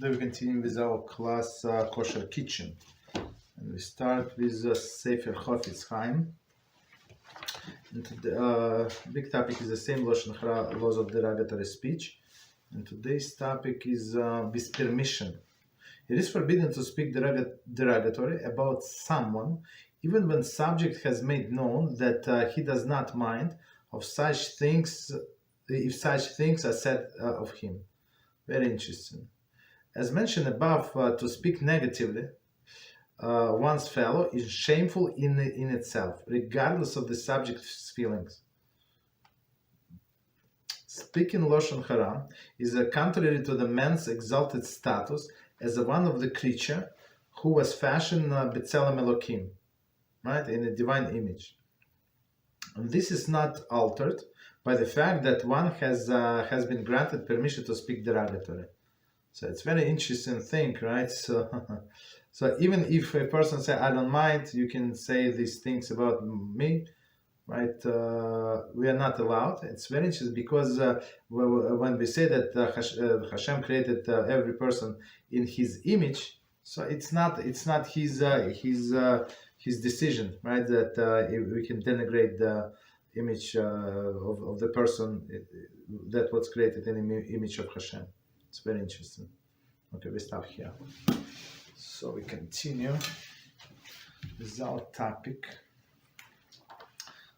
Today we continue with our class Kosher Kitchen, and we start with Sefer Chofetz Chaim. And the big topic is the same Lashon Hara, laws of derogatory speech. And today's topic is with permission. It is forbidden to speak derogatory about someone, even when subject has made known that he does not mind of such things, if such things are said of him. Very interesting. As mentioned above, to speak negatively one's fellow is shameful in itself, regardless of the subject's feelings. Speaking Lashon Hara is contrary to the man's exalted status as one of the creature who was fashioned B'Tselem Elokim, right, in a divine image. And this is not altered by the fact that one has been granted permission to speak derogatory. So it's very interesting thing, right? So even if a person say, I don't mind, you can say these things about me, right? We are not allowed. It's very interesting because when we say that HaShem created every person in His image, so it's not his decision, right? That we can denigrate the image of the person that was created in the image of HaShem. It's very interesting. Okay, we stop here. So we continue with our topic.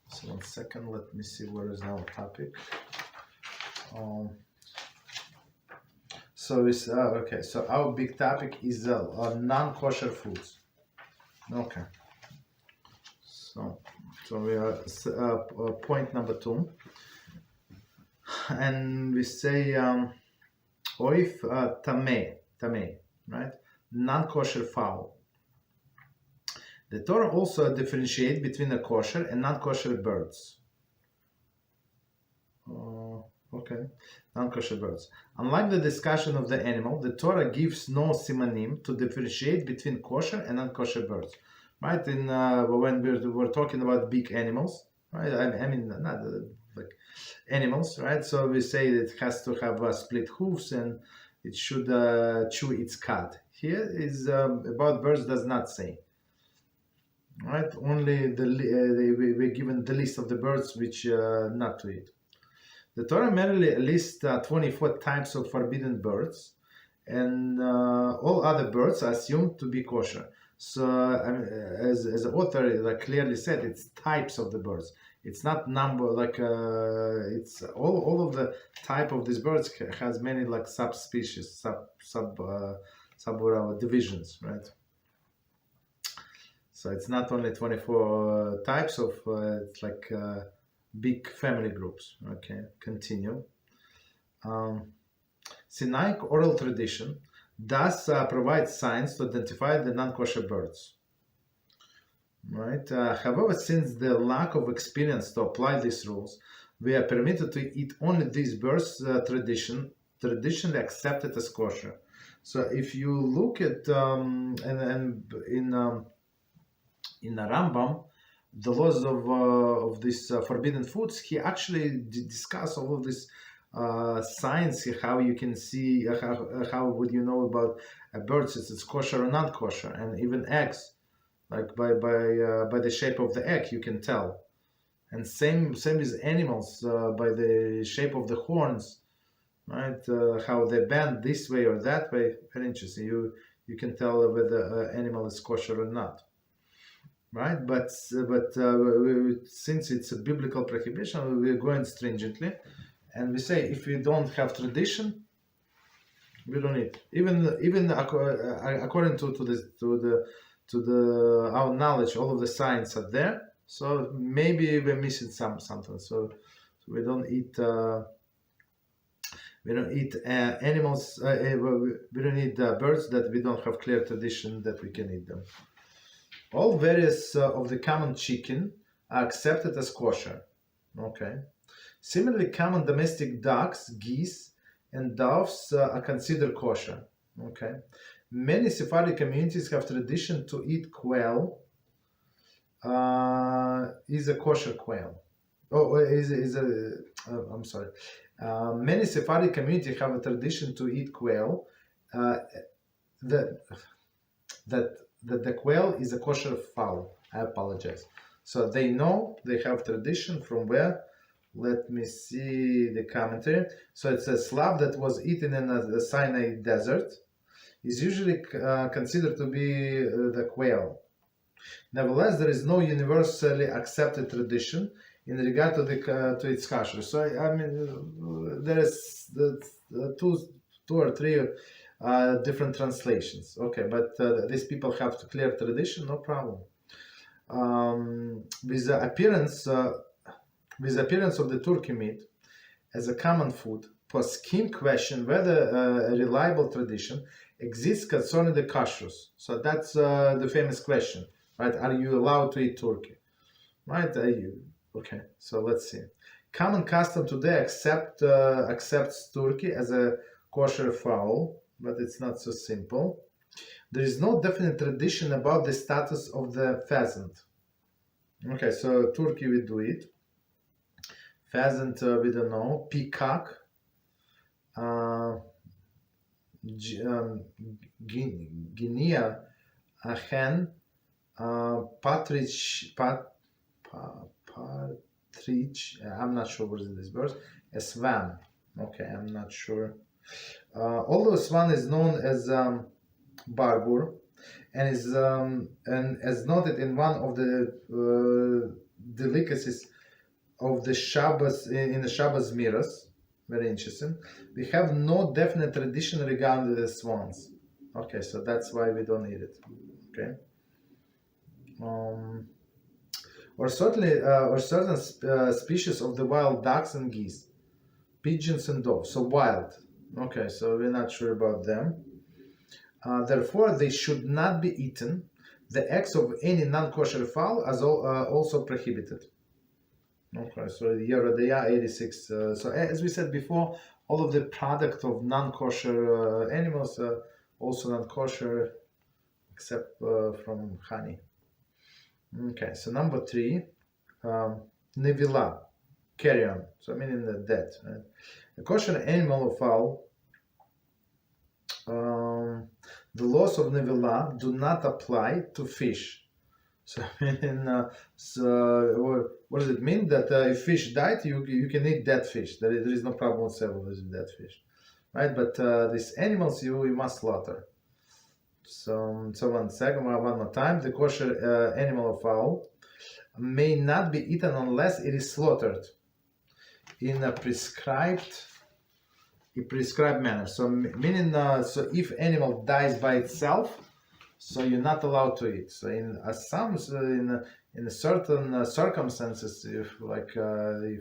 So 1 second, let me see where is our topic. So it's okay. So our big topic is non-kosher foods. Okay. So we are point number 2, and we say oif tameh, right? Non-kosher fowl. The Torah also differentiates between a kosher and non-kosher birds. Okay, non-kosher birds. Unlike the discussion of the animal, the Torah gives no simonim to differentiate between kosher and non-kosher birds. Right? In when we're talking about big animals, right? I mean not like animals, right? So we say that it has to have split hoofs and it should chew its cud. Here is about birds does not say. Right? Only we're given the list of the birds which not to eat. The Torah merely lists 24 types of forbidden birds, and all other birds are assumed to be kosher. So, I mean, as the author clearly said, it's types of the birds. It's not number it's all of the type of these birds has many subspecies, sub divisions, right? So it's not only 24 types of it's big family groups. Okay, continue. Sinaic oral tradition thus provides signs to identify the non-kosher birds. Right. However, since the lack of experience to apply these rules, we are permitted to eat only these birds traditionally accepted as kosher. So if you look at in the Rambam, the laws of these forbidden foods, he actually discuss all of this science, how you can see, how would you know about birds, it's kosher or not kosher, and even eggs, like by the shape of the egg you can tell, and same with animals, by the shape of the horns, right? How they bend this way or that way. Very interesting. You can tell whether an animal is kosher or not. Right, but since it's a biblical prohibition, we're going stringently, and we say if we don't have tradition, we don't eat. Even according to our knowledge, all of the signs are there. So maybe we're missing something. So we don't eat. We don't eat animals. We don't eat birds that we don't have clear tradition that we can eat them. All various of the common chicken are accepted as kosher. Okay. Similarly, common domestic ducks, geese, and doves are considered kosher. Okay. Many Sephardic communities have tradition to eat quail. Is a kosher quail. I'm sorry. Many Sephardic communities have a tradition to eat quail. uh, that the quail is a kosher fowl. I apologize. So they know, they have tradition from where? Let me see the commentary. So it says slab that was eaten in the Sinai desert is usually considered to be the quail. Nevertheless, there is no universally accepted tradition in regard to its kashrut. So I mean, there is two or three different translations. Okay, but these people have clear tradition, no problem. With the appearance of the turkey meat as a common food, poskim question whether a reliable tradition exists concerning the kashrut. So that's the famous question, right? Are you allowed to eat turkey? Right? Are you? Okay. So let's see. Common custom today accepts turkey as a kosher fowl, but it's not so simple. There is no definite tradition about the status of the pheasant. Okay, so turkey we do it. Pheasant we don't know. Peacock. Guinea, a hen. Partridge. I'm not sure what is this bird. A swan. Okay, I'm not sure. Although swan is known as barbur, and is and as noted in one of the delicacies of the Shabbos in the Shabbos miras, very interesting. We have no definite tradition regarding the swans. Okay, so that's why we don't eat it. Okay. Or certain species of the wild ducks and geese, pigeons and doves. So wild. Okay, so we're not sure about them. Therefore, they should not be eaten. The eggs of any non-kosher fowl are also prohibited. Okay, so Yerodaya 86. So as we said before, all of the product of non-kosher animals are also non-kosher, except from honey. Okay, so number 3, Nevila, Carrion. So I mean in the dead. Right? A kosher animal or fowl. The laws of Nevila do not apply to fish. So, what does it mean? That if fish died, you can eat dead fish. There is no problem whatsoever with dead fish, right? But these animals you must slaughter. So one more time. The kosher animal or fowl may not be eaten unless it is slaughtered in a prescribed manner. So meaning, so if animal dies by itself, so you're not allowed to eat. So in certain circumstances, if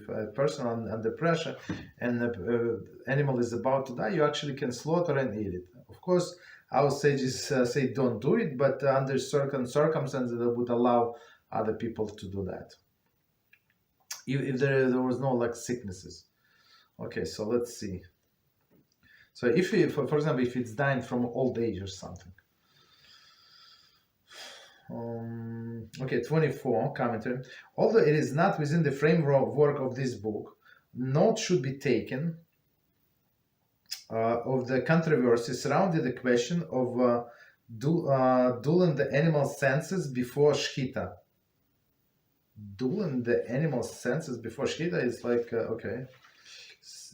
a person under pressure and the animal is about to die, you actually can slaughter and eat it. Of course, our sages say don't do it, but under certain circumstances that would allow other people to do that. If there was no like sicknesses. Okay, so let's see. So if for example, if it's dying from old age or something. Okay, 24 commentary. Although it is not within the framework of this book, note should be taken of the controversy surrounding the question of dulling the animal senses before shchita. Dulling the animal senses before shchita is like okay.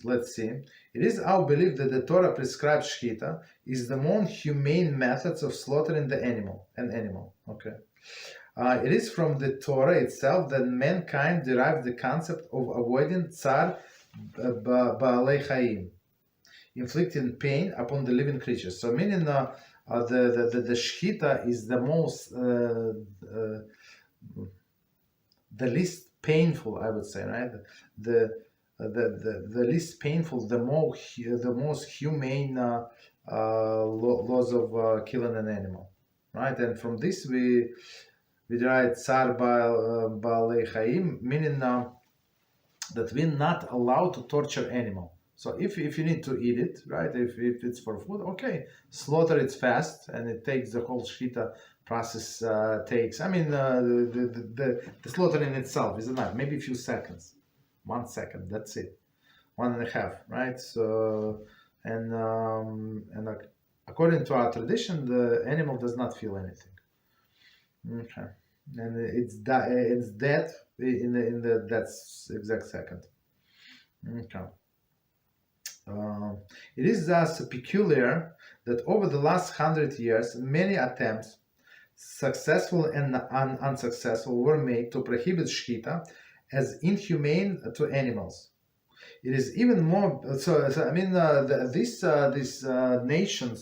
Let's see. It is our belief that the Torah prescribes shchita is the more humane methods of slaughtering an animal. Okay. It is from the Torah itself that mankind derived the concept of avoiding tsar ba'alei chaim, inflicting pain upon the living creatures. So meaning the shchita is the most the least painful, I would say, right? The least painful, the most humane laws of killing an animal, right? And from this we derive tsar ba'alei chaim, meaning that we're not allowed to torture animal. So if you need to eat it, right? If it's for food, okay, slaughter it fast, and it takes the whole shchita process takes. I mean, the slaughtering itself is enough, maybe a few seconds. 1 second, that's it. 1.5, right? So, and according to our tradition, the animal does not feel anything. Okay, and it's dead in that exact second. Okay. It is thus peculiar that over the last 100 years, many attempts, successful and unsuccessful, were made to prohibit shechita as inhumane to animals. It is even more so. I mean, these nations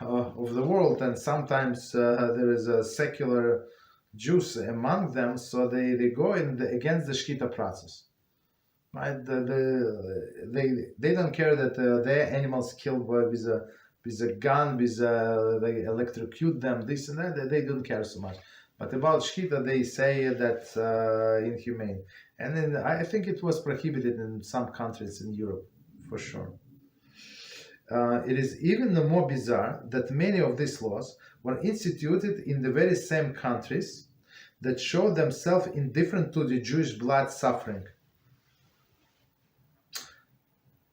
of the world, and sometimes there is a secular Jews among them, so they go against the shechita process. Right? They don't care that their animals killed with a gun, they electrocute them, this and that. They don't care so much. But about shechita, they say that's inhumane. And then I think it was prohibited in some countries in Europe, for sure. It is even more bizarre that many of these laws were instituted in the very same countries that show themselves indifferent to the Jewish blood suffering.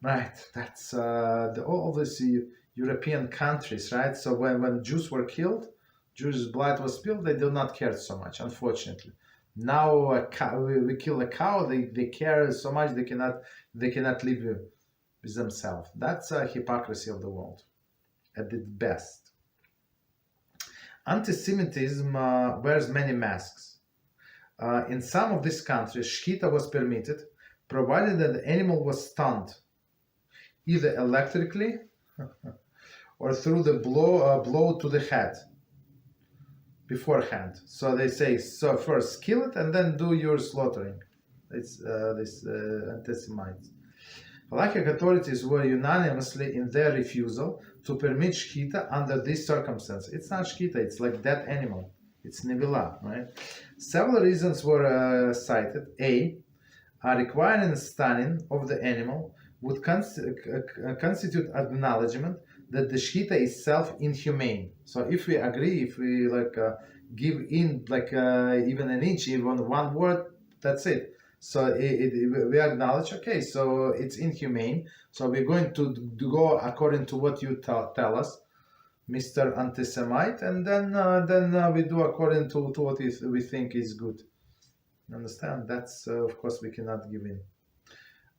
Right, that's all these European countries, right? So when Jews were killed, Jewish blood was spilled, they do not care so much, unfortunately. Now we kill a cow, they care so much they cannot live with themselves. That's a hypocrisy of the world at its best. Anti-Semitism wears many masks. In some of these countries, shechita was permitted, provided that the animal was stunned, either electrically or through the blow to the head beforehand. So they say, so first kill it and then do your slaughtering. It's this anti-Semites. Halachic authorities were unanimously in their refusal to permit shechita under these circumstances. It's not shechita, it's like dead animal. It's nevilah, right? Several reasons were cited. A, requiring stunning of the animal would constitute acknowledgement that the shechita is self-inhumane. So if we agree, if we give in even an inch, even one word, that's it. So we acknowledge, okay, so it's inhumane. So we're going to go according to what you tell us, Mr. Anti-Semite, and then we do according to what we think is good. Understand? That's of course we cannot give in.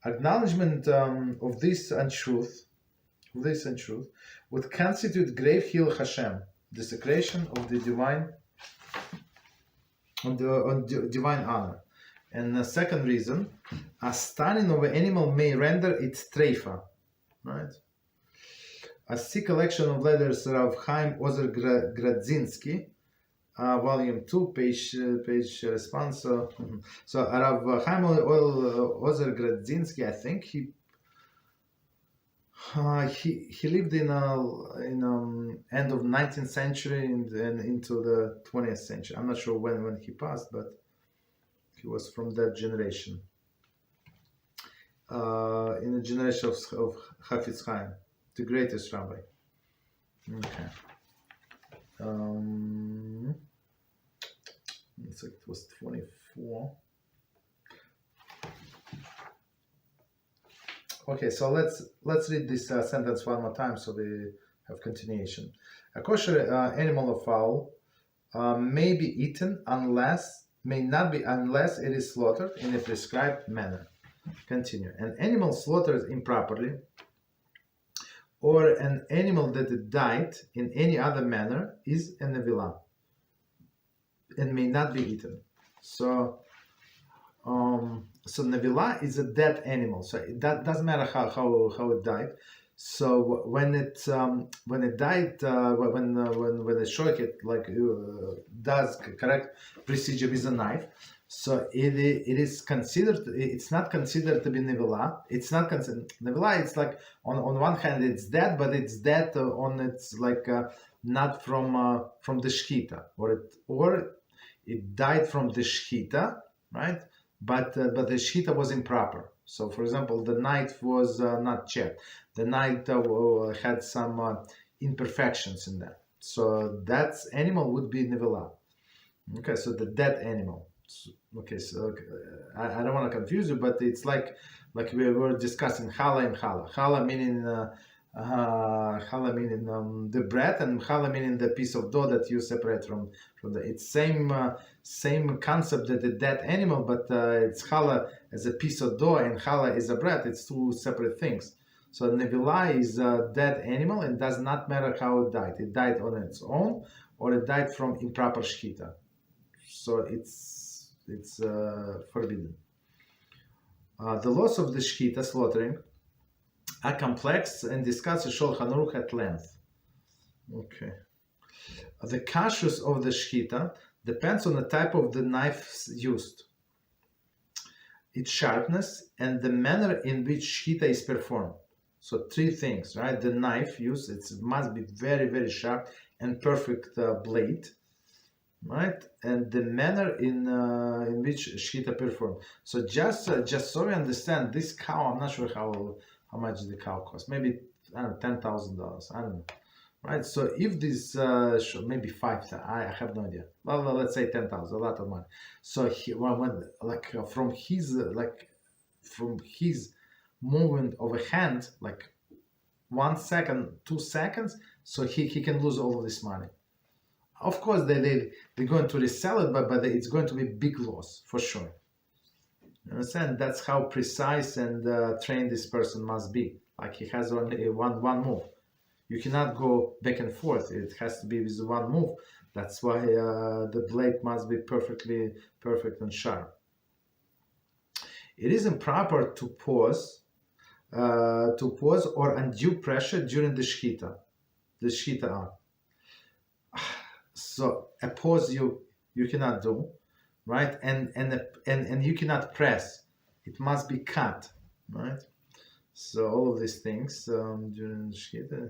Acknowledgement of this untruth would constitute grave heel HaShem, desecration of the divine honor. And the second reason, a stunning of an animal may render it treifa, right? A see collection of letters of Chaim Ozer Gradzinski, volume 2, page response. So Rav Chaim Ozer Gradzinski, I think he lived in end of 19th century and into the 20th century. I'm not sure when he passed, but he was from that generation. In the generation of Chofetz Chaim, the greatest rabbi. Okay. Looks like it was 24. Okay, so let's read this sentence one more time so we have continuation. A kosher animal or fowl may be eaten may not be unless it is slaughtered in a prescribed manner. Continue. An animal slaughtered improperly or an animal that died in any other manner is a nevilah and may not be eaten. So nevilah is a dead animal. So that doesn't matter how it died. So when it died, when the shochet does correct procedure with a knife, so it is considered. It's not considered to be nevilah. It's not considered nevilah. It's like on one hand it's dead, but it's dead on it's not from the shechita, or it died from the shechita, right? But the shechita was improper. So, for example, the knife was not checked. The knife had some imperfections in that. So that animal would be nevilah. Okay, so the dead animal. Okay, so I don't want to confuse you, but it's like we were discussing challah and challah. Challah meaning Challah meaning the bread, and challah meaning the piece of dough that you separate from the. It's same concept that the dead animal, but it's challah as a piece of dough and challah is a bread. It's two separate things. So nevilah is a dead animal, and does not matter how it died. It died on its own, or it died from improper shechita. So it's forbidden. The laws of the shechita, slaughtering, are complex and discussed in Shulchan Aruch at length. Okay. The kashrut of the shechita depends on the type of the knife used, its sharpness, and the manner in which shechita is performed. So three things, right? The knife used, it must be very, very sharp and perfect blade, right? And the manner in which shechita performed. So just so we understand, this cow, I'm not sure how much the cow costs. Maybe, I don't know, $10,000. I don't know, right? So if this maybe 5,000, I have no idea. Well, let's say 10,000, a lot of money. So from his movement of a hand, like 1 second, 2 seconds, so he can lose all of this money. Of course, they're going to resell it, but it's going to be big loss for sure. You understand? That's how precise and trained this person must be. Like he has only one move. You cannot go back and forth. It has to be with one move. That's why the blade must be perfect and sharp. It is improper to pause or undue pressure during the shechita act. So a pause you cannot do, right? And you cannot press. It must be cut, right? So all of these things during the shechita.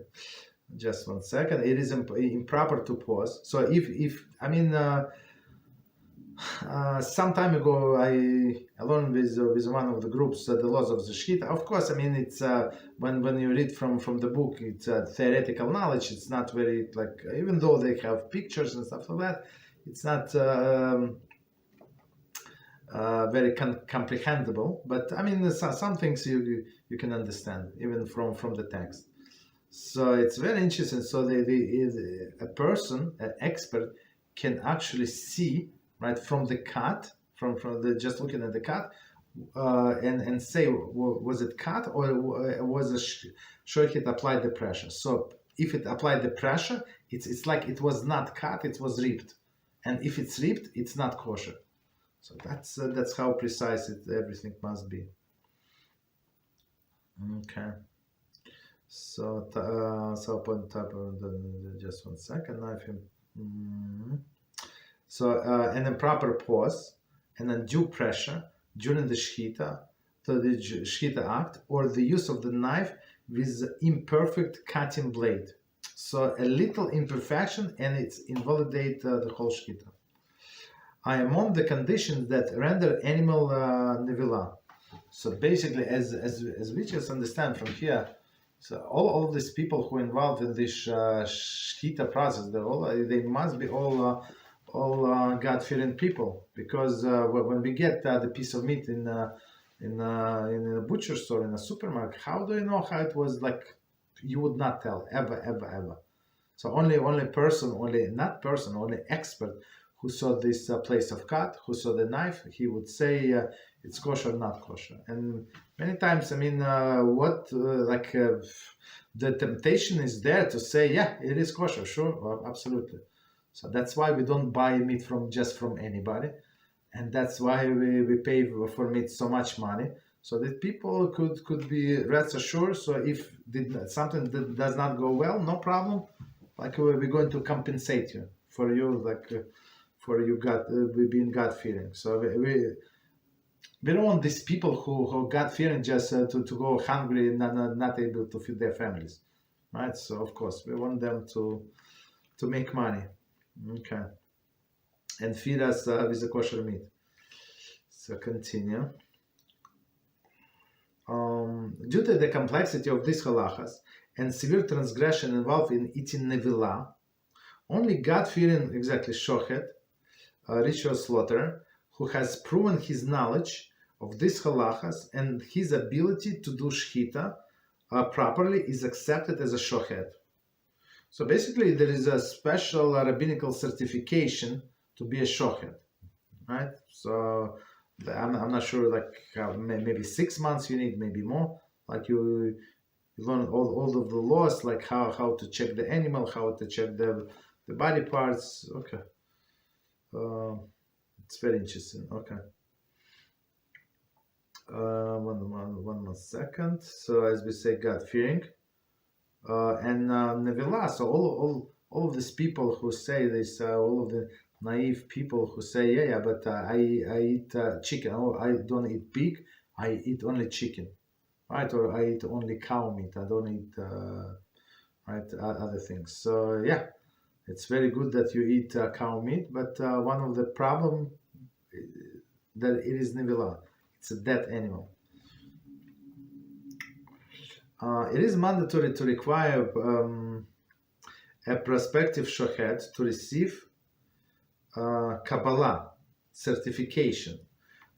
Just 1 second. It is improper to pause. So if I mean. Some time ago, I learned with one of the groups the laws of the shechita. Of course, I mean it's when you read from the book, it's theoretical knowledge. It's not very even though they have pictures and stuff like that, it's not very comprehensible. But I mean some things you can understand even from the text. So it's very interesting. So a person, an expert, can actually see. Right, from the cut, from the just looking at the cut, and say, was it cut or was the shochet applied the pressure? So if it applied the pressure, it's like it was not cut, it was ripped, and if it's ripped, it's not kosher. So that's how precise everything must be. Okay. So upon top of just 1 second, knife. So an improper pause and undue pressure during the shechita, act, or the use of the knife with imperfect cutting blade. So a little imperfection and it's invalidate the whole shechita. Are among the conditions that render animal nevilah. So basically, as we just understand from here, so all of these people who are involved in this shechita process, they must be all God-fearing people, because when we get the piece of meat in a butcher store, in a supermarket, how do you know how it was? Like, you would not tell ever. So only expert who saw this place of cut, who saw the knife, he would say it's kosher, not kosher. And many times, I mean, the temptation is there to say, yeah, it is kosher, sure, absolutely. So that's why we don't buy meat from anybody, and that's why we pay for meat so much money, so that people could be rest assured. So if something that does not go well, no problem. Like we're going to compensate you for being God fearing. So we don't want these people who God fearing just to go hungry and not able to feed their families, right? So of course we want them to make money. Okay, and feed us with the kosher meat. So continue. Due to the complexity of these halachas and severe transgression involved in eating nevilah, only God-fearing, shochet, ritual slaughter, who has proven his knowledge of these halachas and his ability to do shechita, properly is accepted as a shochet. So basically, there is a special rabbinical certification to be a shochet, right? So I'm not sure, like maybe 6 months you need, maybe more. Like you learn all of the laws, like how to check the animal, how to check the body parts. Okay, it's very interesting. Okay. One more second. So as we say, God fearing, and nevilah. So all of these people who say this, all of the naive people who say, yeah, but I eat chicken. Oh, I don't eat pig. I eat only chicken, right? Or I eat only cow meat. I don't eat other things. So yeah, it's very good that you eat cow meat, but one of the problem that it is nevilah. It's a dead animal. It is mandatory to require a prospective shochet to receive Kabbalah certification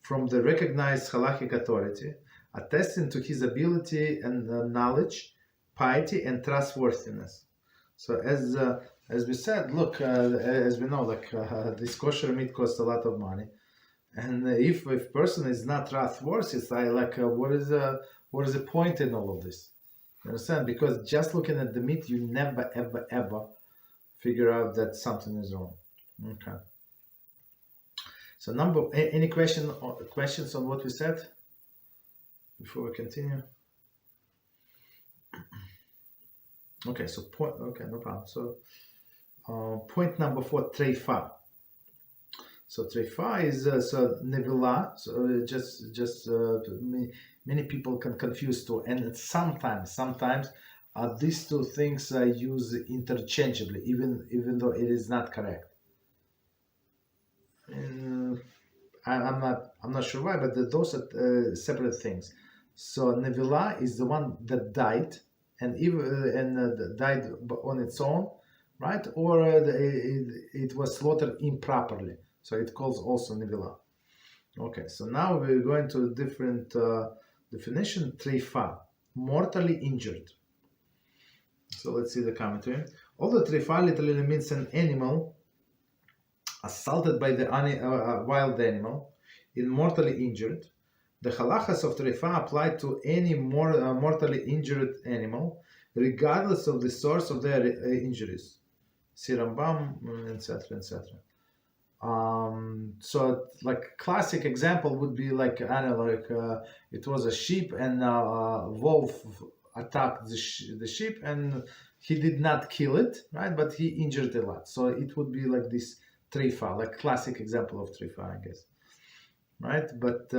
from the recognized halachic authority, attesting to his ability and knowledge, piety, and trustworthiness. So as we said, look, as we know, like this kosher meat costs a lot of money. And if person is not trustworthy, it's like what is the point in all of this? You understand? Because just looking at the meat, you never ever figure out that something is wrong. Okay. So any questions on what we said before we continue? Okay. So no problem. So point number 4, treifa. So treifa is so nevilah. So just many people can confuse too, and sometimes these two things are used interchangeably, even though it is not correct. And I'm not sure why, but those are separate things. So nevilah is the one that died, and died on its own, right? Or it was slaughtered improperly. So it calls also nevilah. Okay, so now we're going to a different definition, treifa, mortally injured. So let's see the commentary. Although treifa literally means an animal assaulted by the wild animal, mortally injured, the halachas of treifa apply to any mortally injured animal, regardless of the source of their injuries. See Rambam, etc., etc. So like classic example would be like it was a sheep and wolf attacked the sheep and he did not kill it, right? But he injured a lot. So it would be like this treifa, like classic example of treifa, I guess, right? But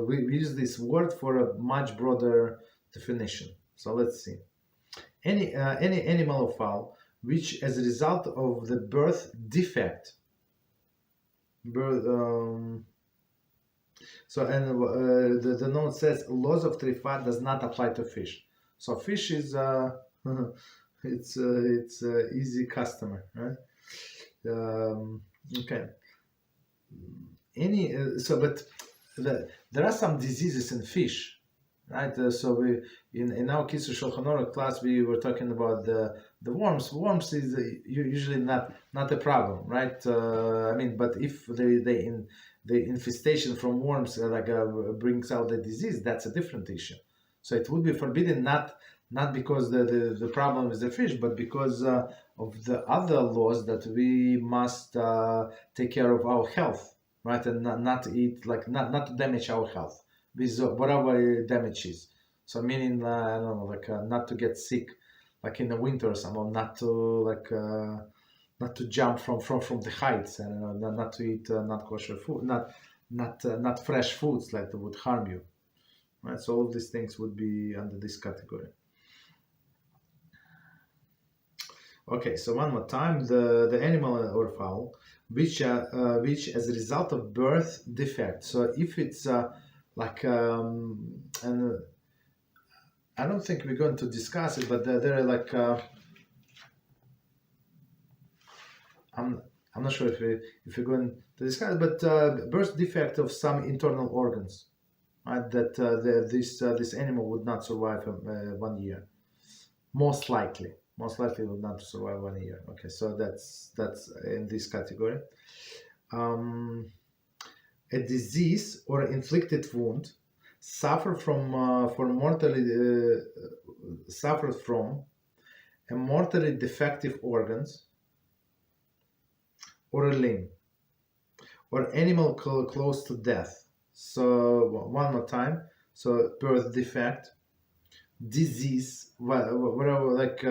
we use this word for a much broader definition. So let's see. Any animal or fowl which, as a result of the birth defect, the note says laws of treifa does not apply to fish. So fish is it's easy customer, right? Okay. But there are some diseases in fish, right? So we in our Kisur Shulchan Aruch class we were talking about the worms. Worms is usually not a problem, right? But if the infestation from worms brings out the disease, that's a different issue. So it would be forbidden not because the problem is the fish, but because of the other laws that we must take care of our health, right? And not to eat, like not to damage our health with whatever damage is. So meaning, I don't know, like not to get sick, like in the winter or something, not to jump from the heights, and not to eat not kosher food, not fresh foods like that would harm you, right? So all of these things would be under this category. Okay, so one more time, the animal or fowl, which as a result of birth defect. So if it's and I don't think we're going to discuss it, but there are like I'm not sure if we're going to discuss it, but birth defect of some internal organs. that this animal would not survive 1 year. Most likely would not survive 1 year. Okay, so that's in this category. A disease or inflicted wound suffered from a mortally defective organs or a limb or animal close to death. So one more time. So birth defect, disease, whatever, like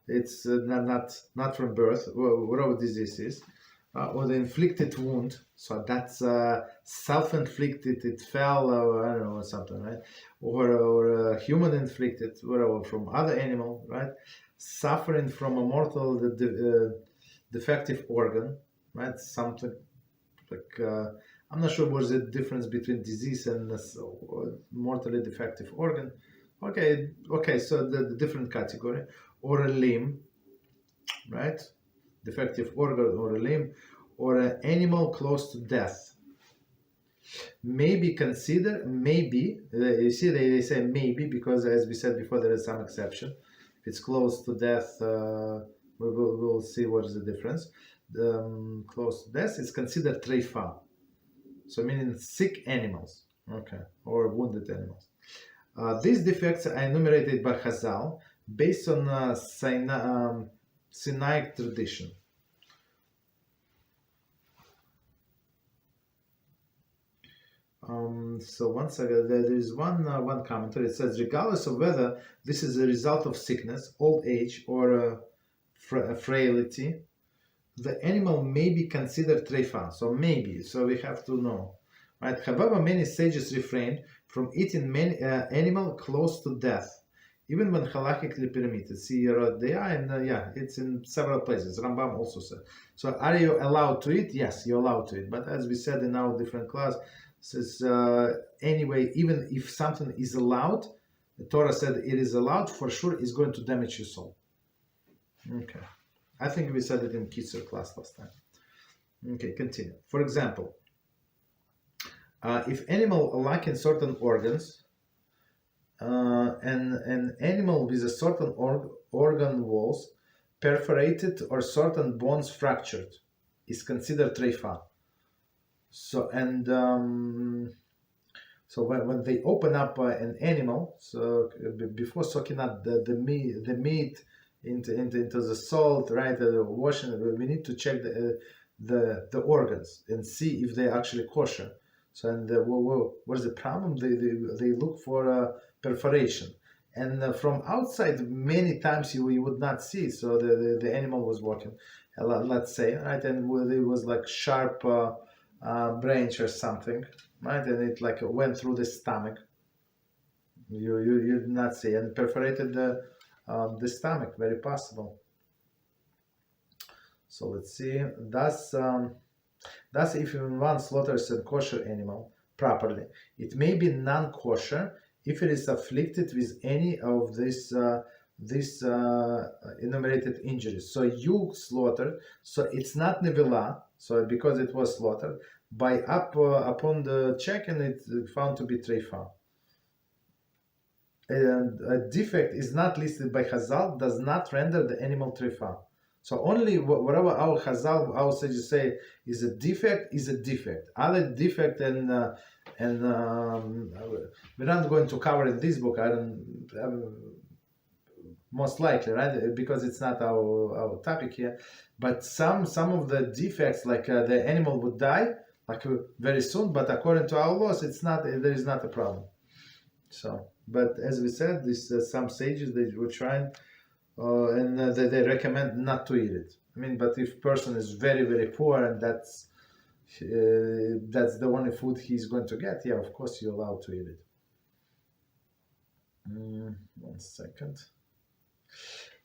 it's not from birth, whatever disease is, or the inflicted wound. So that's self-inflicted. It fell, or I don't know, or something, right? Or human inflicted, whatever, from other animal, right? Suffering from a mortal defective organ, right? Something like I'm not sure what's the difference between disease and mortally defective organ. Okay, so the different category, or a limb, right? Defective organ or a limb, or an animal close to death. Maybe consider, maybe, you see they say maybe because, as we said before, there is some exception. If it's close to death, we'll see what is the difference. Close to death is considered treif, so meaning sick animals, okay, or wounded animals. These defects are enumerated by Chazal based on Sinaic tradition. So once again, there is one commentary. It says, regardless of whether this is a result of sickness, old age, or frailty, the animal may be considered treif. So maybe. So we have to know, right? However, many sages refrained from eating many animal close to death, even when halachically permitted. See here, and yeah, it's in several places. Rambam also said. So, are you allowed to eat? Yes, you're allowed to eat. But as we said in our different class, says anyway, even if something is allowed, the Torah said it is allowed, for sure is going to damage your soul. Okay, I think we said it in Kitzer class last time. Okay, continue. For example, if animal lacking certain organs, and an animal with a certain organ walls perforated or certain bones fractured, is considered treif. So so when they open up an animal, so before soaking up the meat into the salt, right, washing, we need to check the organs and see if they're actually kosher. So and what is the problem? They look for perforation, and from outside many times you would not see. So the animal was walking, let's say, right, and it was like sharp branch or something, right, and it like went through the stomach. You did not see, and perforated the stomach, very possible. So let's see. Thus if one slaughters a kosher animal properly, it may be non-kosher if it is afflicted with any of these enumerated injuries. So you slaughtered, so it's not nevila, so because it was slaughtered, by upon the check, and it's found to be treif. And a defect is not listed by Chazal does not render the animal treif. So only whatever our Chazal, our sages say is a defect, is a defect. Other defect and we're not going to cover in this book. Most likely, right? Because it's not our topic here. But some of the defects, like the animal would die like very soon. But according to our laws, it's not. There is not a problem. So, but as we said, this some sages they were trying. And they recommend not to eat it. I mean, but if person is very, very poor and that's the only food he's going to get, yeah, of course you're allowed to eat it. 1 second.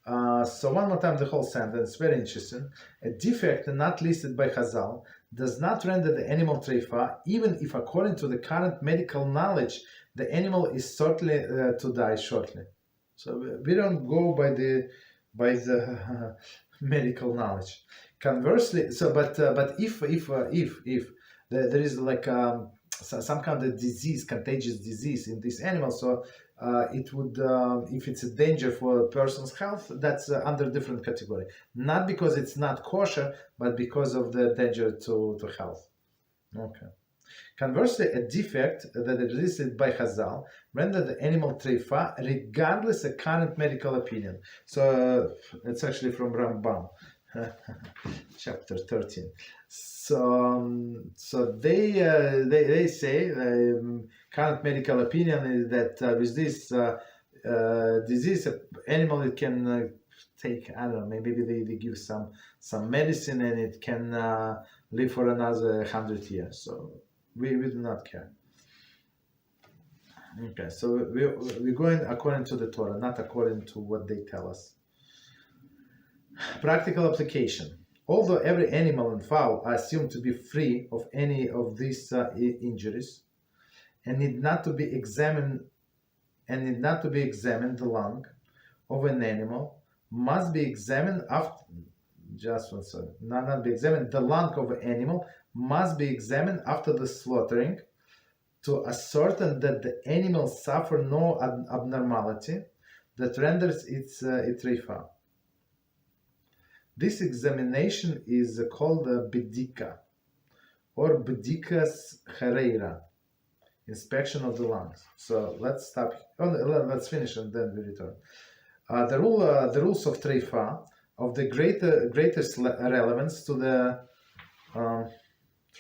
So one more time, the whole sentence, very interesting. A defect not listed by Chazal does not render the animal treif, even if according to the current medical knowledge, the animal is certainly to die shortly. So we don't go by the medical knowledge. Conversely, so but if there is like some kind of disease, contagious disease in this animal. So it would, if it's a danger for a person's health, that's under different category. Not because it's not kosher, but because of the danger to health. Okay. Conversely, a defect that existed by Chazal rendered the animal treifa regardless of current medical opinion. So it's actually from Rambam, chapter 13. So they say current medical opinion is that with this disease, animal it can take, I don't know, maybe they give some medicine and it can live for another 100 years. So we do not care. Okay, so we're going according to the Torah, not according to what they tell us. Practical application. Although every animal and fowl are assumed to be free of any of these injuries, and need not to be examined, the lung of an animal must be examined after. Just one second. Not be examined. The lung of an animal must be examined after the slaughtering to ascertain that the animal suffer no abnormality that renders it treifa. This examination is called a bedika, or bedikas Herrera, inspection of the lungs. So let's stop. Let's finish and then we return. The rules of treifa of the greatest relevance to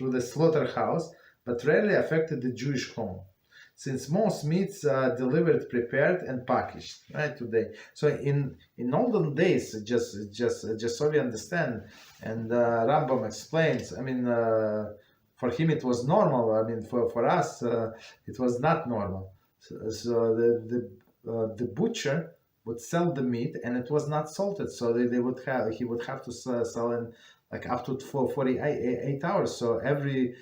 the slaughterhouse, but rarely affected the Jewish home, since most meats are delivered prepared and packaged right today. So in olden days, just so we understand, and Rambam explains, I mean, for him it was normal. I mean, for us it was not normal. So the butcher would sell the meat and it was not salted, so he would have to sell in like up to 48 hours. So every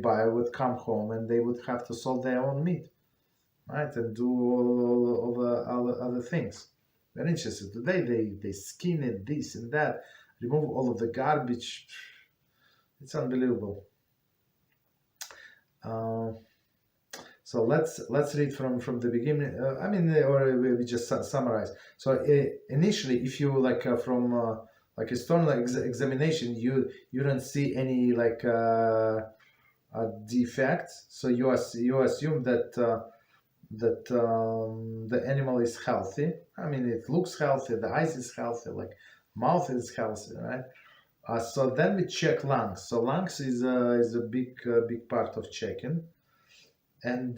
buyer would come home and they would have to salt their own meat, right, and do all the other things. Very interesting. Today they skin it, this and that, remove all of the garbage. It's unbelievable. So let's read from the beginning. Or we just summarize. So initially, if you from historical examination, you don't see any defects. So you assume that the animal is healthy. I mean, it looks healthy. The eyes is healthy. Mouth is healthy, right? So then we check lungs. So lungs is a big part of checking. And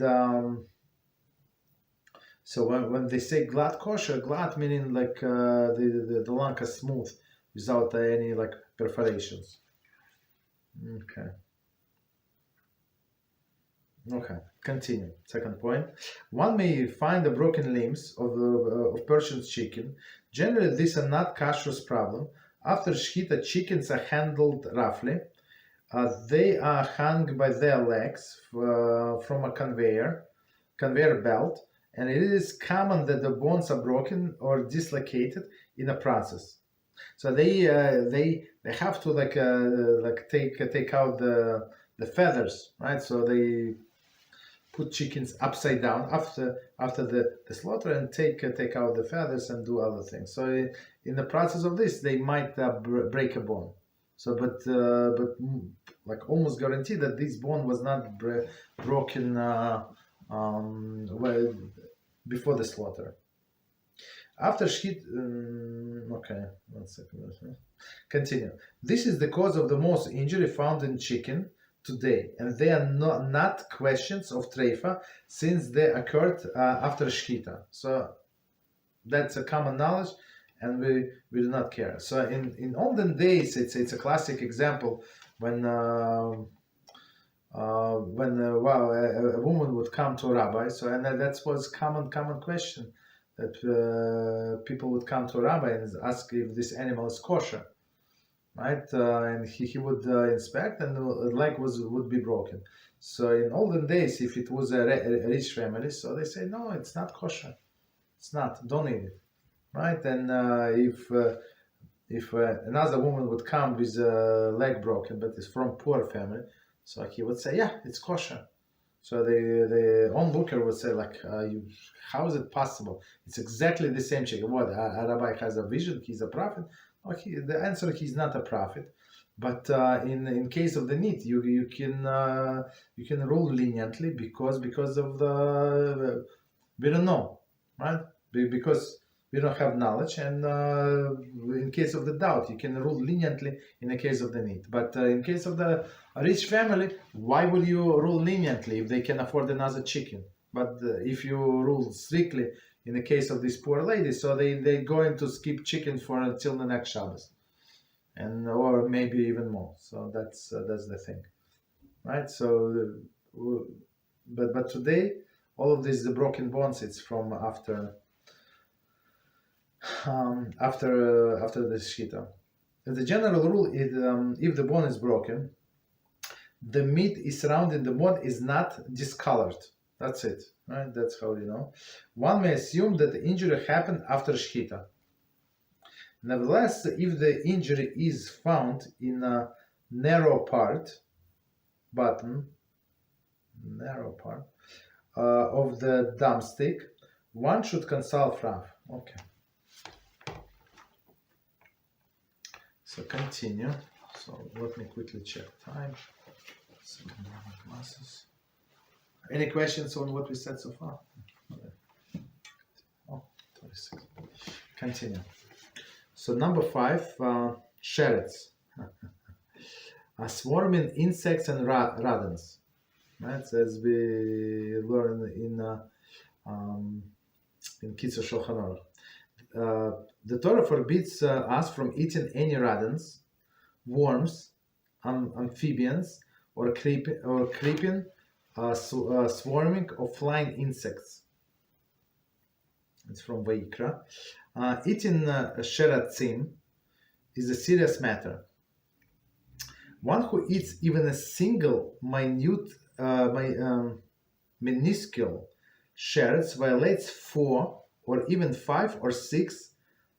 so when they say glad kosher, glad meaning the lung is smooth without any perforations. Okay, continue. Second point. One may find the broken limbs of Persian chicken. Generally, these are not kashrus problem. After shechita, chickens are handled roughly. They are hung by their legs from a conveyor belt, and it is common that the bones are broken or dislocated in the process. So they have to take out the feathers, right? So they put chickens upside down after the slaughter and take out the feathers and do other things. So in the process of this, they might break a bone. So, but almost guaranteed that this bone was not broken before the slaughter. After shechit, okay, 1 second. Continue. This is the cause of the most injury found in chicken today, and they are not questions of treifa since they occurred after shechita. So that's a common knowledge. And we do not care. So in olden days, it's a classic example when a woman would come to a rabbi. So and that was common question that people would come to a rabbi and ask if this animal is kosher, right? And he would inspect, and the leg would be broken. So in olden days, if it was a rich family, so they say no, it's not kosher. It's not. Don't eat it. Right, and if another woman would come with a leg broken, but it's from poor family, so he would say, yeah, it's kosher. So the onlooker would say like, how is it possible? It's exactly the same chicken. What, a rabbi has a vision? He's a prophet? Oh, the answer, he's not a prophet. But in case of the need, you can rule leniently because of the we don't know, right? Because we don't have knowledge, and in case of the doubt, you can rule leniently in the case of the need. But in case of the rich family, why would you rule leniently if they can afford another chicken? But if you rule strictly in the case of this poor lady, so they're going to skip chicken for until the next Shabbos, and or maybe even more. So that's the thing, right? So, but today, all of this, the broken bones, it's from after the shechita. The general rule is if the bone is broken, the meat is surrounding the bone is not discolored. That's it, right? That's how you know. One may assume that the injury happened after shechita. Nevertheless, if the injury is found in a narrow part of the drumstick, one should consult Rav. Okay. So continue. So let me quickly check time. Second round of classes. Any questions on what we said so far? Oh, 26. Continue. So number 5, sherets. Swarming insects and rodents. Right? So as we learned in Kitzur Shulchan Aruch. The Torah forbids us from eating any rodents, worms, amphibians, or creeping, swarming, or flying insects. It's from Vayikra. Eating sheratzim is a serious matter. One who eats even a single minuscule sherets violates 4 or even 5 or 6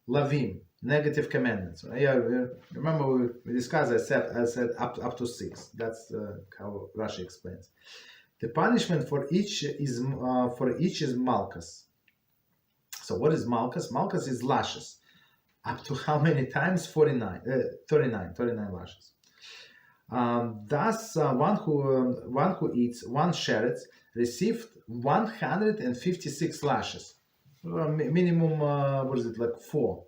lavim, negative commandments. Yeah, remember we discussed. I said up to 6. That's how Rashi explains. The punishment for each is malchus. So what is malchus? Malchus is lashes. Up to how many times? 39 lashes. Thus, one who eats 1 sheret received 156 lashes. Minimum, what is it, like 4.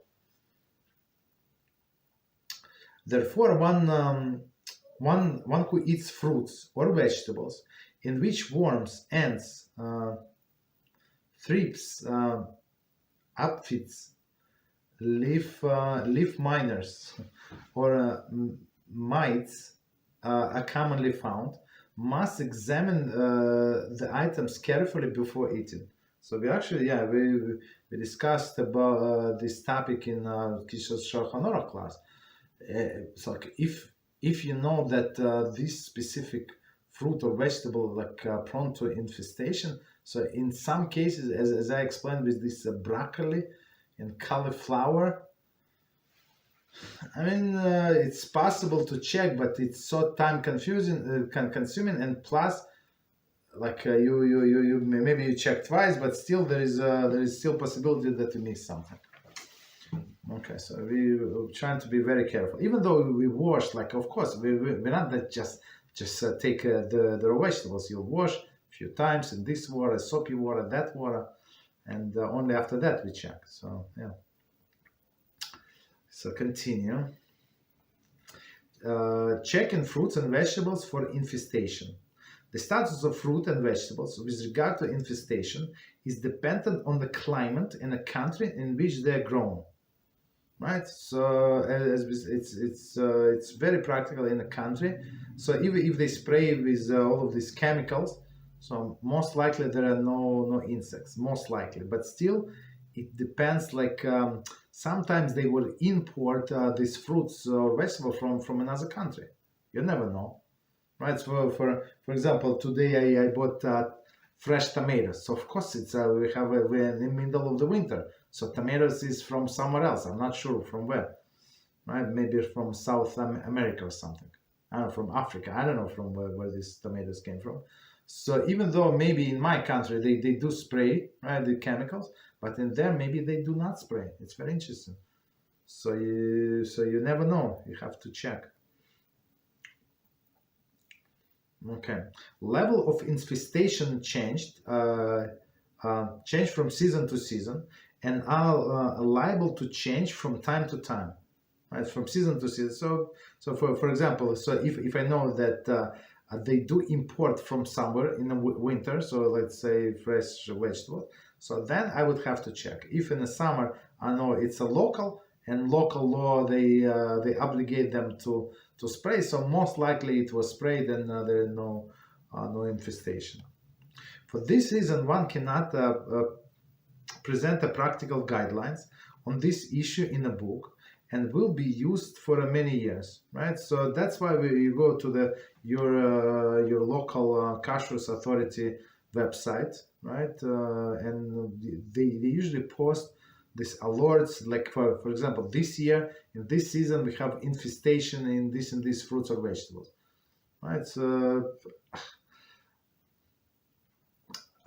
Therefore, one who eats fruits or vegetables in which worms, ants, thrips, aphids, leaf miners, or mites are commonly found, must examine the items carefully before eating. So we actually, we discussed about this topic in Kitzur Shulchan Aruch class. So if you know that this specific fruit or vegetable prone to infestation, so in some cases, as I explained with this broccoli and cauliflower, I mean it's possible to check, but it's so time consuming, and plus, you maybe you check twice, but still there is still possibility that you miss something. Okay, so we're trying to be very careful. Even though we wash, of course, we're not that just take the raw vegetables. You wash a few times in this water, soapy water, that water, and only after that we check. So yeah. So continue. Checking fruits and vegetables for infestation. The status of fruit and vegetables with regard to infestation is dependent on the climate and the country in which they are grown. Right, so it's very practical in the country. So if they spray with all of these chemicals, so most likely there are no insects, most likely. But still, it depends. Sometimes they will import these fruits or vegetables from another country. You never know, right? So for example, today I bought fresh tomatoes. So of course we're in the middle of the winter. So tomatoes is from somewhere else. I'm not sure from where, right? Maybe from South America or something. I don't know, from Africa. I don't know from where these tomatoes came from. So even though maybe in my country they do spray, right, the chemicals, but in there maybe they do not spray. It's very interesting. So you never know. You have to check. Okay. Level of infestation changed from season to season, and are liable to change from time to time, right? From season to season. So for example, so if I know that they do import from somewhere in the winter, so let's say fresh vegetables, so then I would have to check. If in the summer I know it's a local, and local law they obligate them to spray, so most likely it was sprayed, and there is no infestation. For this reason, one cannot present a practical guidelines on this issue in a book, and will be used for many years, right? So that's why you go to your local Kashrut authority website, right? And they usually post these alerts, like for example, this year in this season we have infestation in this and these fruits or vegetables, right? So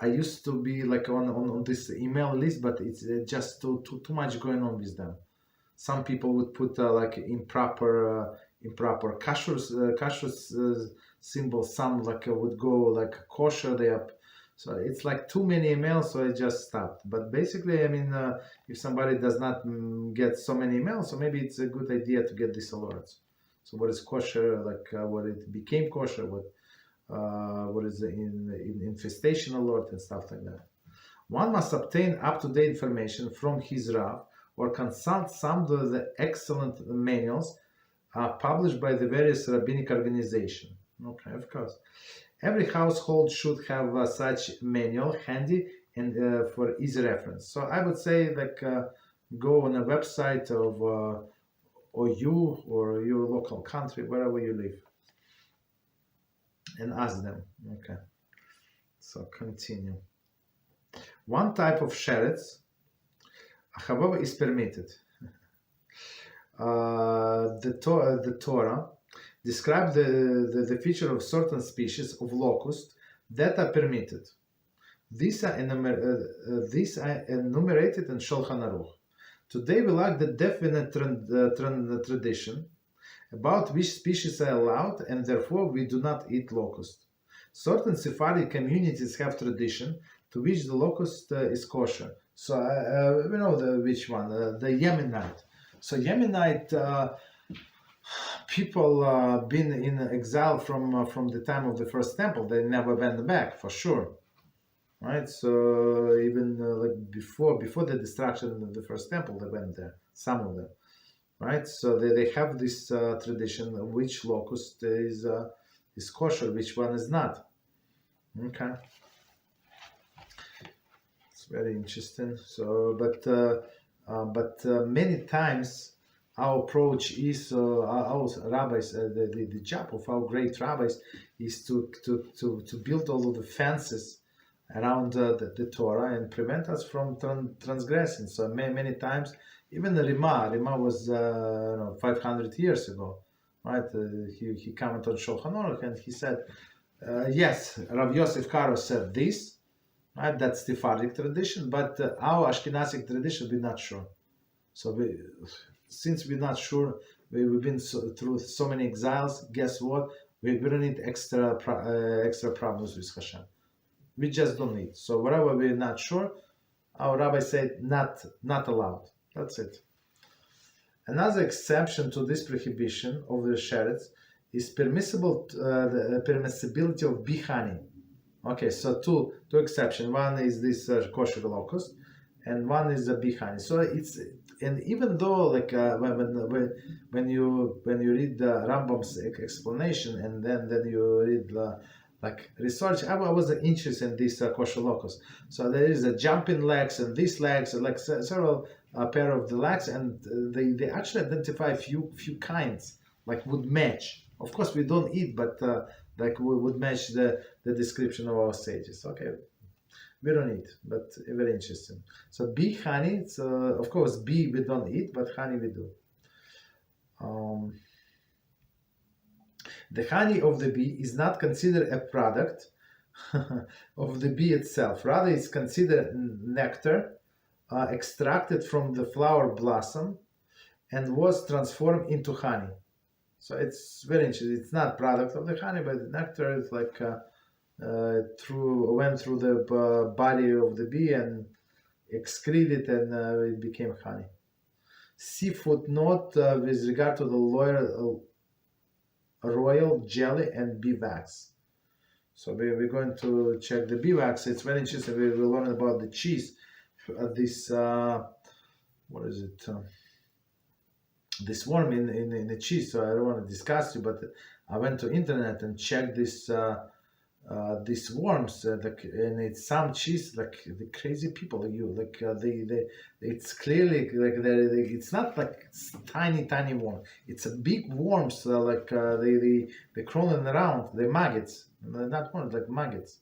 I used to be like on this email list, but it's just too much going on with them. Some people would put like improper kashrut symbols. Some like would go like kosher. So it's like too many emails, so I just stopped. But basically, I mean, if somebody does not get so many emails, so maybe it's a good idea to get these alerts. So what is kosher, like what it became kosher, what is the infestation alert and stuff like that. One must obtain up-to-date information from his Rav, or consult some of the excellent manuals published by the various rabbinic organizations. Okay, of course. Every household should have such manual handy and for easy reference. So I would say like go on a website of or you or your local country, wherever you live, and ask them. Okay. So continue. One type of sherets, however, is permitted. The Torah describes the feature of certain species of locust that are permitted. These are enumerated in Shulchan Aruch. Today we lack the definite tradition about which species are allowed, and therefore we do not eat locust. Certain Sephardic communities have tradition to which the locust is kosher. So we know which one, the Yemenite. So Yemenite people been in exile from the time of the first temple. They never went back, for sure, right? So even like before the destruction of the first temple, they went there. Some of them, right? So they have this tradition of which locust is kosher, which one is not. Okay, it's very interesting. So, but many times our approach is our rabbis, the job of our great rabbis is to build all of the fences around the Torah and prevent us from transgressing. So many times, even the Rima was 500 years ago, right? He commented on Shulchan Aruch and he said, yes, Rav Yosef Karo said this, right? That's the Sephardic tradition, but our Ashkenazic tradition, we're not sure. So since we're not sure, we've been through so many exiles, guess what? We don't need extra problems with HaShem. We just don't need. So whatever we're not sure, our rabbi said not allowed. That's it. Another exception to this prohibition of the sherets is the permissibility of bihani. Okay, so two exceptions. One is this kosher locust, and one is a bihani. So and even though like when you read the Rambam's explanation and then you read like research, I was interested in this kosher locust. So there is a jumping legs and these legs, like several pair of the legs, and they actually identify few kinds like would match. Of course, we don't eat, but like we would match the description of our sages. Okay. We don't eat, but very interesting. So bee honey, it's, of course, bee we don't eat, but honey we do. The honey of the bee is not considered a product of the bee itself. Rather, it's considered nectar extracted from the flower blossom and was transformed into honey. So it's very interesting. It's not product of the honey, but the nectar is like went through the body of the bee and excreted, and it became honey. See footnote with regard to the royal jelly and bee wax. So we're going to check the bee wax. It's very interesting. We will learn about the cheese. This what is it? This worm in the cheese. So I don't want to discuss it, but I went to internet and checked this. These worms, and it's some cheese, like the crazy people it's clearly like it's not like tiny worm. It's a big worms, they crawling around, the maggots, not worms, like maggots,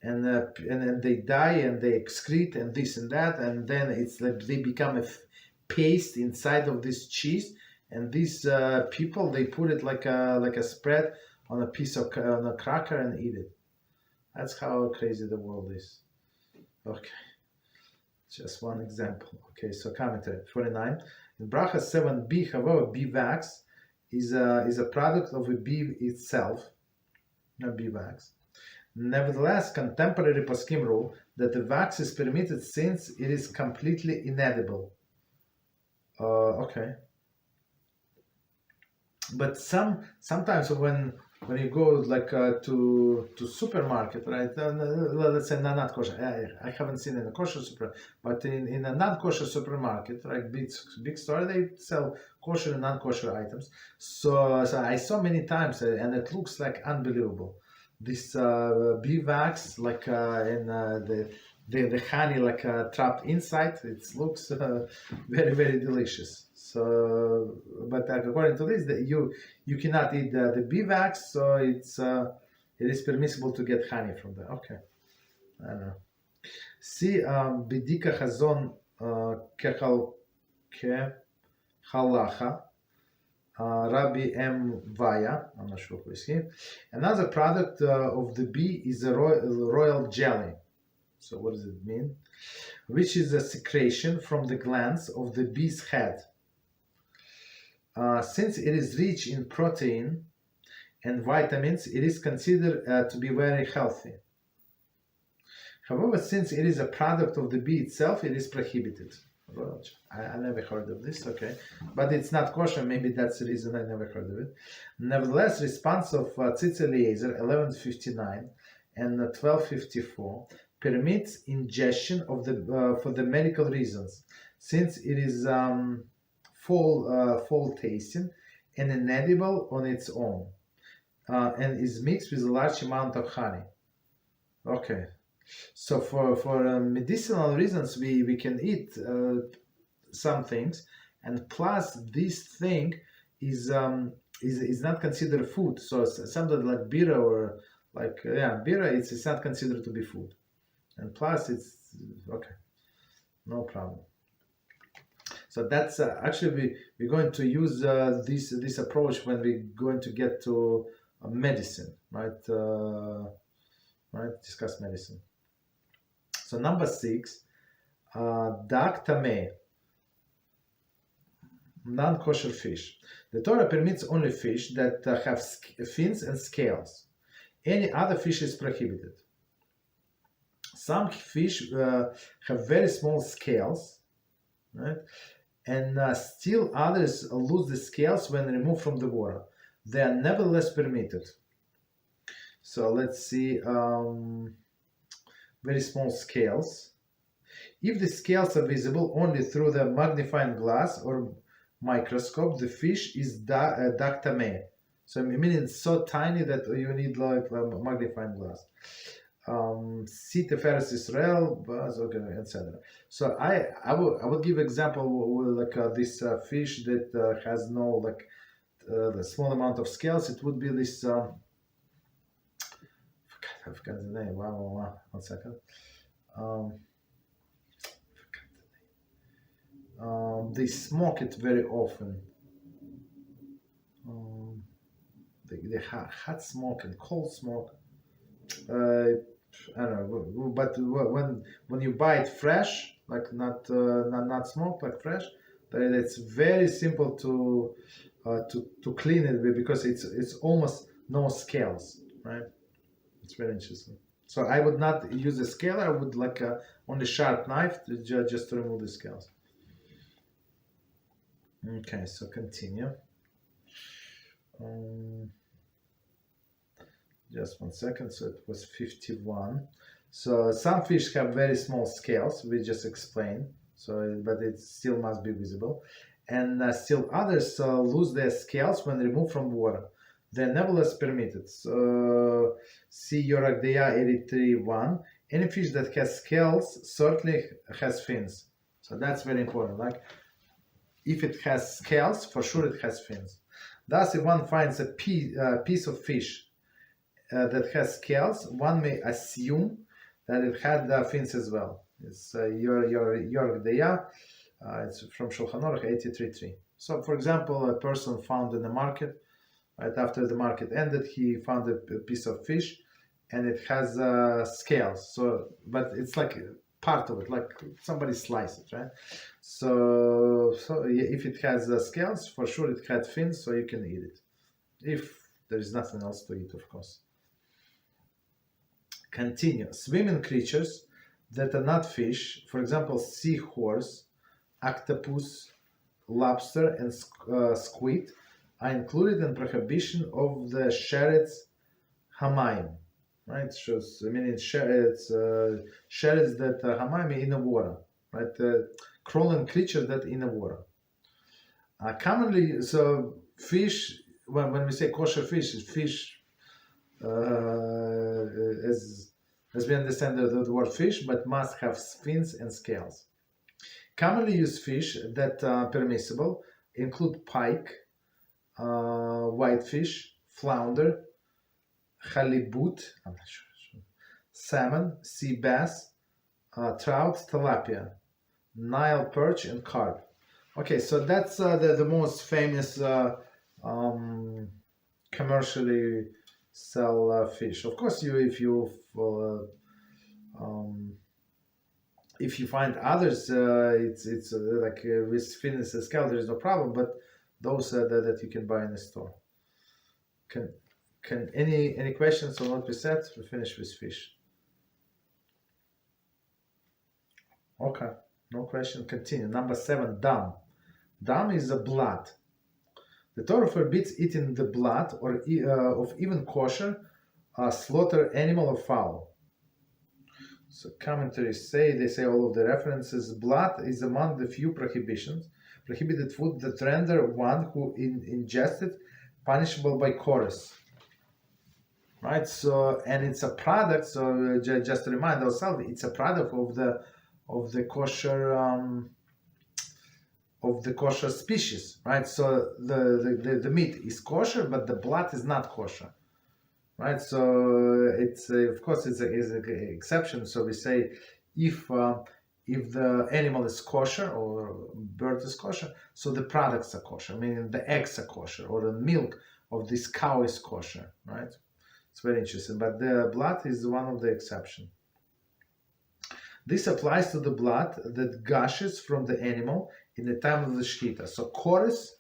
and then they die and they excrete and this and that, and then it's like they become a paste inside of this cheese, and these people, they put it like a spread on a piece of on a cracker and eat it. That's how crazy the world is. Okay, just one example. Okay, so commentary 49. In Bracha 7b, however, bee wax is a product of a bee itself, not bee wax. Nevertheless, contemporary poskim rule that the wax is permitted since it is completely inedible. Okay. But sometimes when you go like to supermarket, right? Let's say not kosher. I haven't seen in a kosher super, but in a non-kosher supermarket, right? Big store, they sell kosher and non-kosher items. So I saw many times, and it looks like unbelievable. This bee wax, like in the honey, like trapped inside. It looks very, very delicious. So, but according to this, you cannot eat the bee wax, so it is permissible to get honey from there. Okay, I don't know. See, bidika hazon halachah. Rabbi M. Vaya, I'm not sure who is he. Another product of the bee is a royal jelly. So what does it mean? Which is a secretion from the glands of the bee's head. Since it is rich in protein and vitamins, it is considered to be very healthy. However, since it is a product of the bee itself, it is prohibited. I never heard of this, okay. But it's not kosher, maybe that's the reason I never heard of it. Nevertheless, response of Tzitz Eliezer, 1159 and 1254, permits ingestion of for the medical reasons, since it is full tasting and inedible on its own, and is mixed with a large amount of honey. Okay, so for medicinal reasons, we can eat some things, and plus this thing is not considered food. So something like bira or like bira, it's not considered to be food, and plus it's okay, no problem. So that's actually we're going to use this approach when we're going to get to medicine, right? Right, discuss medicine. So number 6, dak tameh, non-kosher fish. The Torah permits only fish that have fins and scales. Any other fish is prohibited. Some fish have very small scales, right? And still others lose the scales when removed from the water. They are nevertheless permitted. So let's see, very small scales. If the scales are visible only through the magnifying glass or microscope, the fish is dak tameh. So I mean it's so tiny that you need like a magnifying glass. See Teferes Israel, etc. So I will give example like this fish that has no like the small amount of scales. It would be this. I forgot the name. Wow. 1 second. They smoke it very often. They hot smoke and cold smoke. I don't know, but when you buy it fresh, like not smoked, like fresh, then it's very simple to clean it with, because it's almost no scales, right? It's very interesting. So I would not use a scale. I would like only sharp knife just to remove the scales. Okay, so continue. Just 1 second. So it was 51. So some fish have very small scales. We just explained. So, but it still must be visible. And still others lose their scales when removed from water. They're nevertheless permitted. So, see your Agdeya 83.1. Any fish that has scales certainly has fins. So that's very important. Like, if it has scales, for sure it has fins. Thus, if one finds a piece of fish that has scales, one may assume that it had fins as well. It's your Agdeya. It's from Shulchan Aruch 83.3. So, for example, a person found in the market, right after the market ended, he found a piece of fish, and it has scales. So, but it's like part of it, like somebody sliced it, right? So if it has scales, for sure it had fins, so you can eat it. If there is nothing else to eat, of course. Continue. Swimming creatures that are not fish, for example, seahorse, octopus, lobster, and squid, are included in prohibition of the Sheretz Hamayim, right? Shows, I mean, it's Sheretz that Hamayim in the water, right? Crawling creatures that in the water. Commonly, so fish, when we say kosher fish, is fish as we understand the word fish, but must have fins and scales. Commonly used fish that are permissible include pike, whitefish, flounder, halibut, I'm not sure, salmon, sea bass, trout, tilapia, Nile perch, and carp. Okay, so that's the most famous commercially sell fish. Of course, if you find others, it's like with fins and scale, there is no problem. But those that you can buy in the store. Can any questions on what we said? We finish with fish. Okay, no question. Continue. Number 7, dam. Dam is a blood. The Torah forbids eating the blood or of even kosher, slaughtered animal or fowl. So commentaries they say all of the references. Blood is among the few prohibited food that render one who ingested punishable by chorus. Right. So, and it's a product. So just to remind ourselves, it's a product of the kosher species, right? So the meat is kosher, but the blood is not kosher, right? So it's of course it's an exception. So we say if the animal is kosher or bird is kosher, so the products are kosher, meaning the eggs are kosher or the milk of this cow is kosher, right? It's very interesting, but the blood is one of the exceptions. This applies to the blood that gushes from the animal in the time of the shechita. So chorus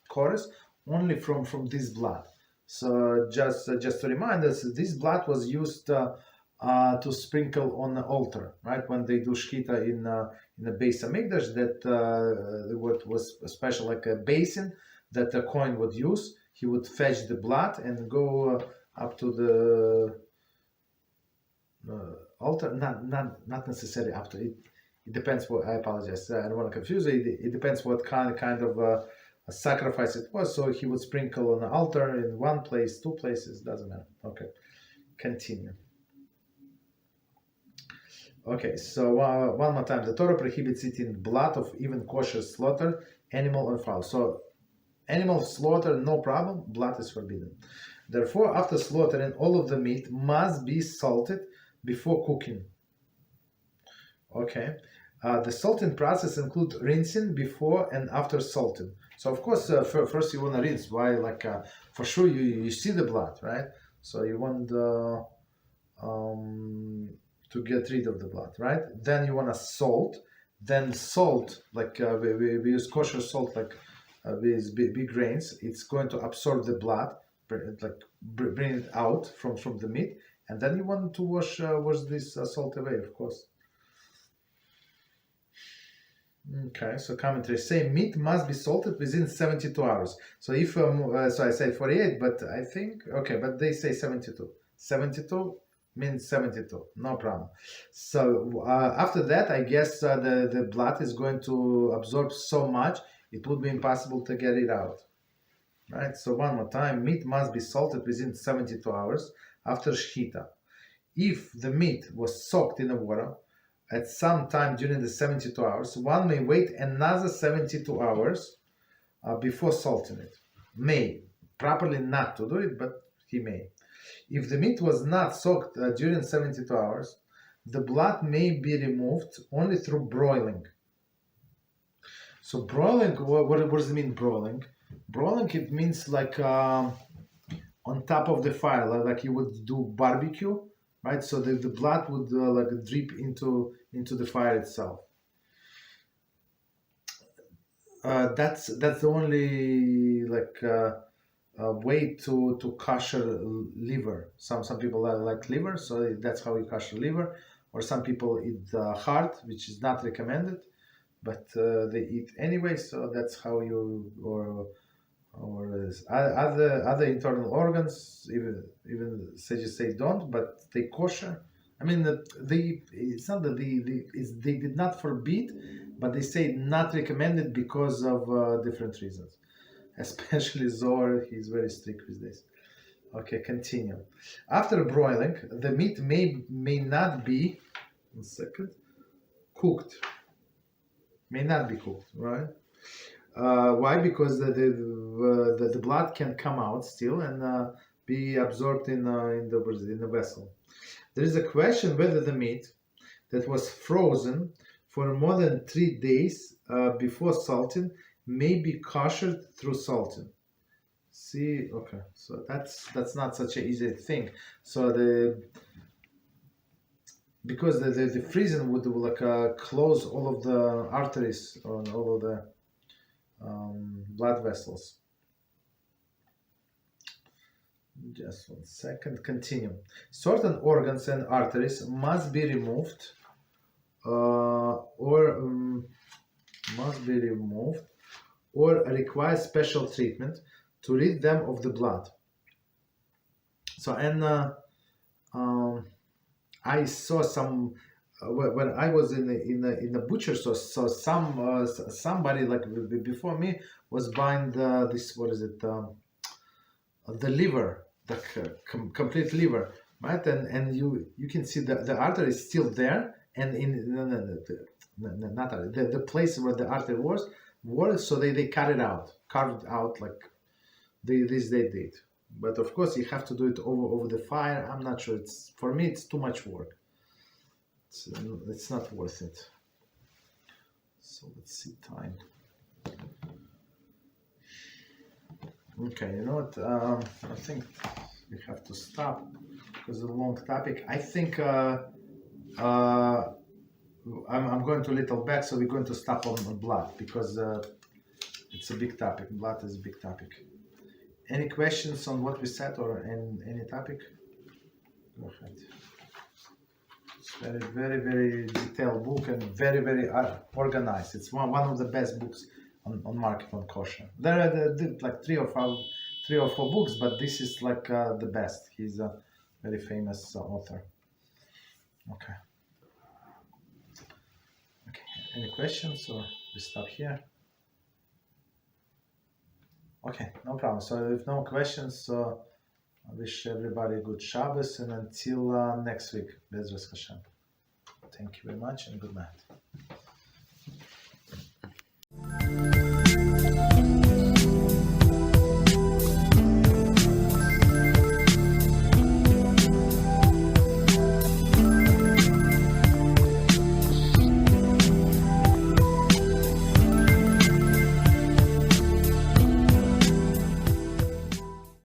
only from this blood. So just to remind us, this blood was used to sprinkle on the altar, right? When they do shechita in the Beis Hamikdash, that what was special, like a basin that the Kohen would use. He would fetch the blood and go up to the altar, not necessarily up to it. It depends what, I apologize, I don't want to confuse it. It depends what kind of a sacrifice it was. So he would sprinkle on the altar in one place, 2 places, doesn't matter. Okay, continue. Okay, so one more time. The Torah prohibits eating blood of even kosher slaughtered animal or fowl. So animal slaughter, no problem, blood is forbidden. Therefore, after slaughtering, all of the meat must be salted before cooking. Okay, the salting process includes rinsing before and after salting. So of course, first you want to rinse. Why? Like for sure you see the blood, right? So you want to get rid of the blood, right? Then you want to salt. Then salt, like we use kosher salt, like with big grains. It's going to absorb the blood, bring it out from the meat, and then you want to wash this salt away, of course. Okay, so commentary say meat must be salted within 72 hours. So if so I say 48, but I think okay, but they say 72. 72 means 72, no problem. So after that, I guess the blood is going to absorb so much it would be impossible to get it out. Right. So one more time, meat must be salted within 72 hours after shechita. If the meat was soaked in the water at some time during the 72 hours, one may wait another 72 hours before salting it. May. Properly not to do it, but he may. If the meat was not soaked during 72 hours, the blood may be removed only through broiling. So broiling, what does it mean, broiling? Broiling, it means like on top of the fire, like you would do barbecue, right? So the blood would like drip into the fire itself. That's the only like way to kosher liver. Some people like liver, so that's how you kosher liver. Or some people eat heart, which is not recommended, but they eat anyway. So that's how you or other internal organs, even say don't, but they kosher. I mean, it's not that they did not forbid, but they say not recommended because of different reasons. Especially Zohar, he's very strict with this. Okay, continue. After broiling, the meat may not be, one second, cooked. May not be cooked, right? Why? Because the blood can come out still and be absorbed in the vessel. There is a question whether the meat that was frozen for more than 3 days before salting may be kosher through salting. See, okay, so that's not such an easy thing. So because the freezing would like close all of the arteries on all of the blood vessels. Just 1 second. Continue. Certain organs and arteries must be removed, or require special treatment to rid them of the blood. So I saw some when I was in the butcher store. So somebody like before me was buying the liver, the complete liver, right? And you can see the artery is still there, and the place where the artery was, so they carved out like they did. But of course you have to do it over the fire. I'm not sure. For me it's too much work. It's not worth it. So let's see time. Okay, you know what? I think we have to stop because it's a long topic. I think I'm going to little back, so we're going to stop on blood because it's a big topic. Blood is a big topic. Any questions on what we said or any topic? Go ahead. It's very, very, very detailed book and very, very organized. It's one of the best books on market on kosher. There are like three or four books, but this is like the best. He's a very famous author. Okay. Any questions or we stop here? Okay, no problem. So if no questions, I wish everybody a good Shabbos and until next week, Beezrat HaShem. Thank you very much and good night.